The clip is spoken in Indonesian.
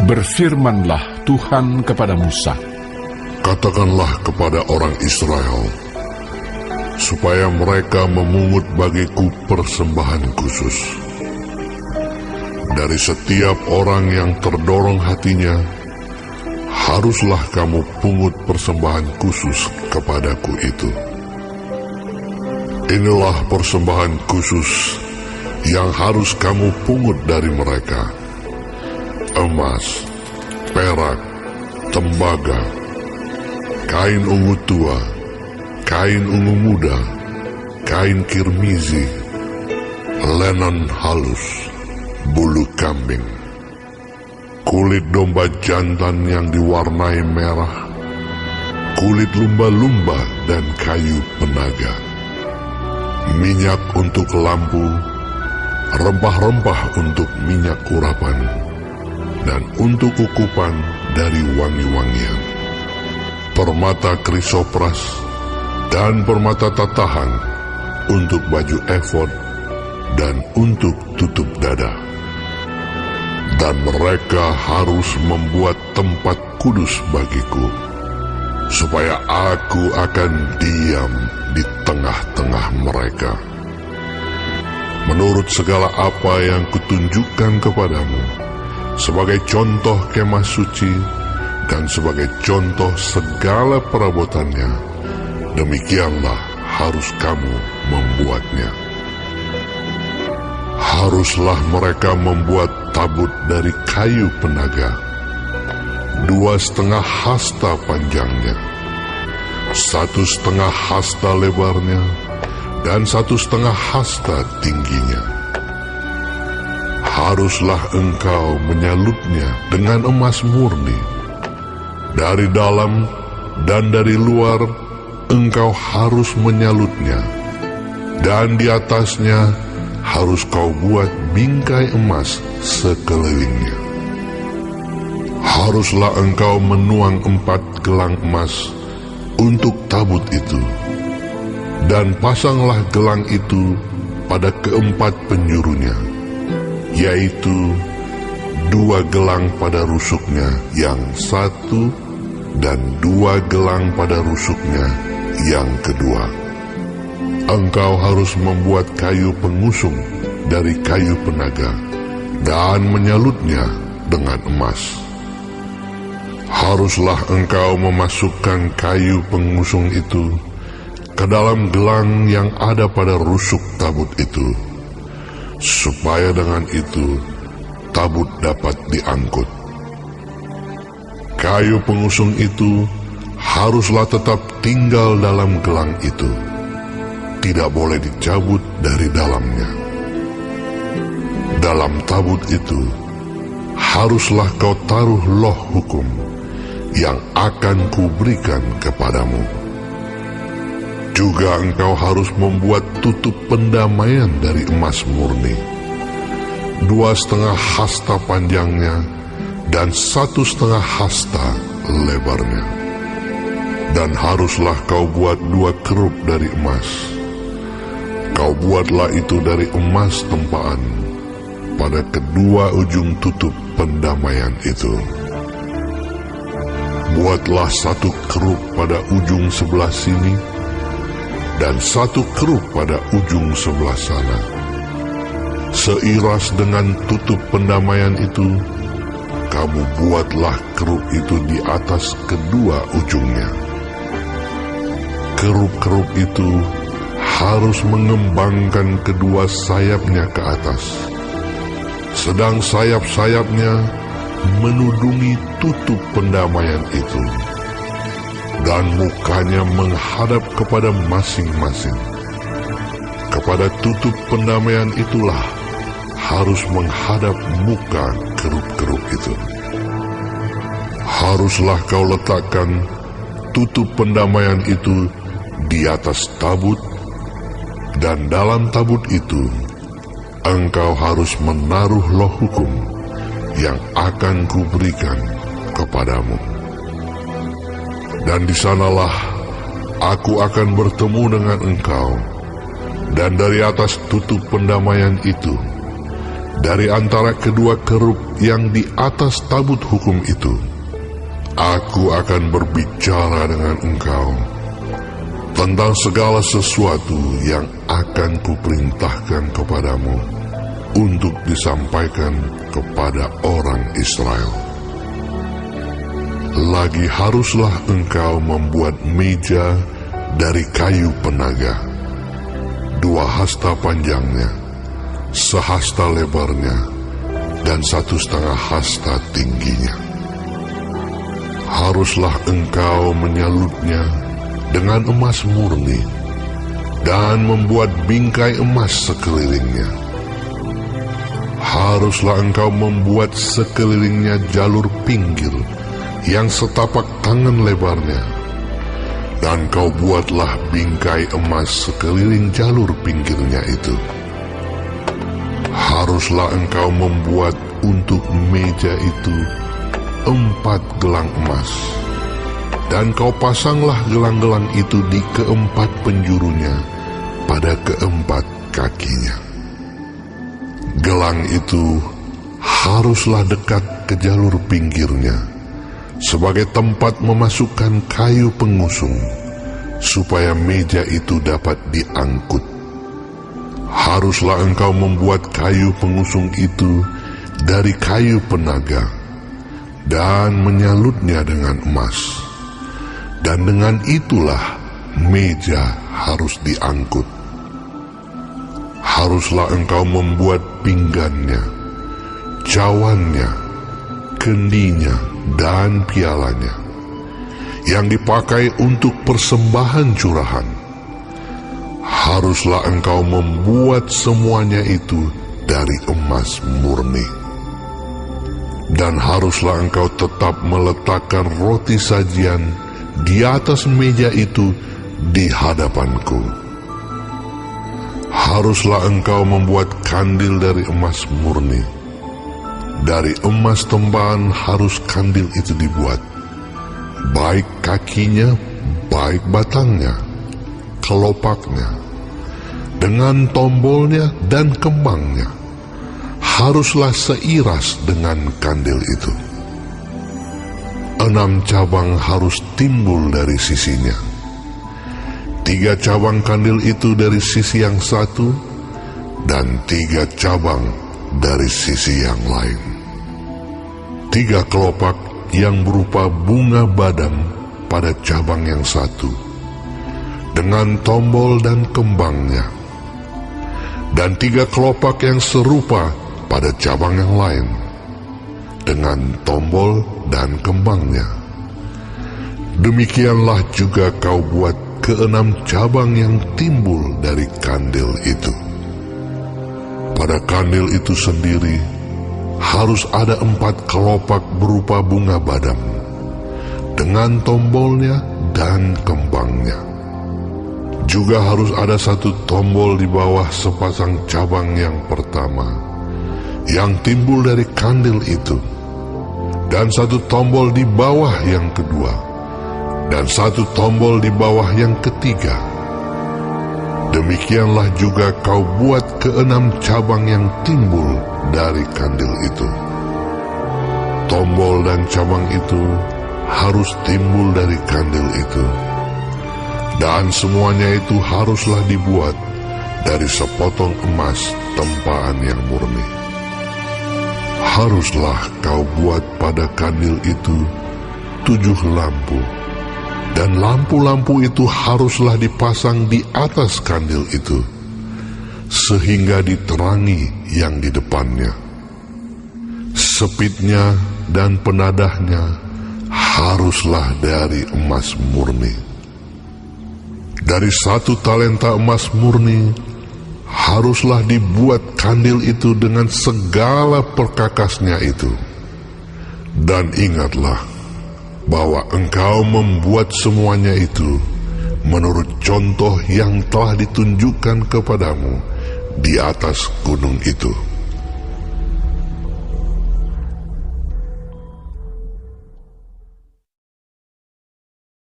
Berfirmanlah Tuhan kepada Musa, Katakanlah kepada orang Israel, supaya mereka memungut bagiku persembahan khusus. Dari setiap orang yang terdorong hatinya, haruslah kamu pungut persembahan khusus kepadaku itu. Inilah persembahan khusus yang harus kamu pungut dari mereka: emas, perak, tembaga, kain ungu tua, kain ungu muda, kain kirmizi, lenon halus, bulu kambing, kulit domba jantan yang diwarnai merah, kulit lumba-lumba dan kayu penaga, minyak untuk lampu, rempah-rempah untuk minyak urapan, dan untuk ukupan dari wangi-wangian, permata krisopras, dan permata tatahan untuk baju efod dan untuk tutup dada. Dan mereka harus membuat tempat kudus bagiku, supaya aku akan diam di tengah-tengah mereka. Menurut segala apa yang kutunjukkan kepadamu, sebagai contoh kemah suci dan sebagai contoh segala perabotannya, demikianlah harus kamu membuatnya. Haruslah mereka membuat tabut dari kayu penaga, 2,5 hasta panjangnya, 1,5 hasta lebarnya, dan 1,5 hasta tingginya. Haruslah engkau menyalutnya dengan emas murni. Dari dalam dan dari luar engkau harus menyalutnya, dan di atasnya harus kau buat bingkai emas sekelilingnya. Haruslah engkau menuang 4 gelang emas untuk tabut itu, dan pasanglah gelang itu pada keempat penjurunya, yaitu 2 gelang pada rusuknya yang satu dan 2 gelang pada rusuknya yang kedua. Engkau harus membuat kayu pengusung dari kayu penaga dan menyalutnya dengan emas. Haruslah engkau memasukkan kayu pengusung itu ke dalam gelang yang ada pada rusuk tabut itu, supaya dengan itu tabut dapat diangkut. Kayu pengusung itu haruslah tetap tinggal dalam gelang itu, tidak boleh dicabut dari dalamnya. Dalam tabut itu haruslah kau taruh loh hukum yang akan kuberikan kepadamu. Juga engkau harus membuat tutup pendamaian dari emas murni, 2,5 hasta panjangnya dan 1,5 hasta lebarnya. Dan haruslah kau buat 2 kerup dari emas. Kau buatlah itu dari emas tempaan pada kedua ujung tutup pendamaian itu. Buatlah 1 kerup pada ujung sebelah sini, dan 1 kerup pada ujung sebelah sana. Seiras dengan tutup pendamaian itu, kamu buatlah kerup itu di atas kedua ujungnya. Kerup-kerup itu harus mengembangkan kedua sayapnya ke atas, sedang sayap-sayapnya menudungi tutup pendamaian itu, dan mukanya menghadap kepada masing-masing. Kepada tutup pendamaian itulah harus menghadap muka kerup-kerup itu. Haruslah kau letakkan tutup pendamaian itu di atas tabut, dan dalam tabut itu engkau harus menaruh loh hukum yang akan kuberikan kepadamu. Dan di sanalah aku akan bertemu dengan engkau, dan dari atas tutup pendamaian itu, dari antara kedua kerub yang di atas tabut hukum itu, aku akan berbicara dengan engkau tentang segala sesuatu yang akan kuperintahkan kepadamu untuk disampaikan kepada orang Israel. Lagi haruslah engkau membuat meja dari kayu penaga, 2 hasta panjangnya, sehasta lebarnya, dan 1,5 hasta tingginya. Haruslah engkau menyalutnya dengan emas murni dan membuat bingkai emas sekelilingnya. Haruslah engkau membuat sekelilingnya jalur pinggir yang setapak tangan lebarnya, dan kau buatlah bingkai emas sekeliling jalur pinggirnya itu. Haruslah engkau membuat untuk meja itu 4 gelang emas, dan kau pasanglah gelang-gelang itu di keempat penjurunya pada keempat kakinya. Gelang itu haruslah dekat ke jalur pinggirnya sebagai tempat memasukkan kayu pengusung, supaya meja itu dapat diangkut. Haruslah engkau membuat kayu pengusung itu dari kayu penaga dan menyalutnya dengan emas, dan dengan itulah meja harus diangkut. Haruslah engkau membuat pinggannya, cawannya, kendinya, dan pialanya yang dipakai untuk persembahan curahan. Haruslah engkau membuat semuanya itu dari emas murni. Dan haruslah engkau tetap meletakkan roti sajian di atas meja itu di hadapanku. Haruslah engkau membuat kandil dari emas murni. Dari emas tembahan harus kandil itu dibuat, baik kakinya, baik batangnya, kelopaknya, dengan tombolnya dan kembangnya. Haruslah seiras dengan kandil itu. 6 cabang harus timbul dari sisinya. 3 cabang kandil itu dari sisi yang satu, dan 3 cabang dari sisi yang lain. 3 kelopak yang berupa bunga badam pada cabang yang satu, dengan tombol dan kembangnya. Dan 3 kelopak yang serupa pada cabang yang lain, dengan tombol dan kembangnya. Demikianlah juga kau buat ke-6 cabang yang timbul dari kandil itu. Pada kandil itu sendiri harus ada 4 kelopak berupa bunga badam, dengan tombolnya dan kembangnya. Juga harus ada 1 tombol di bawah sepasang cabang yang pertama, yang timbul dari kandil itu, dan 1 tombol di bawah yang kedua, dan 1 tombol di bawah yang ketiga. Demikianlah juga kau buat ke-6 cabang yang timbul dari kandil itu. Tombol dan cabang itu harus timbul dari kandil itu, dan semuanya itu haruslah dibuat dari sepotong emas tempaan yang murni. Haruslah kau buat pada kandil itu 7 lampu, dan lampu-lampu itu haruslah dipasang di atas kandil itu, sehingga diterangi yang di depannya. Sepitnya dan penadahnya haruslah dari emas murni. Dari 1 talenta emas murni haruslah dibuat kandil itu dengan segala perkakasnya itu. Dan ingatlah bahwa engkau membuat semuanya itu menurut contoh yang telah ditunjukkan kepadamu di atas gunung itu.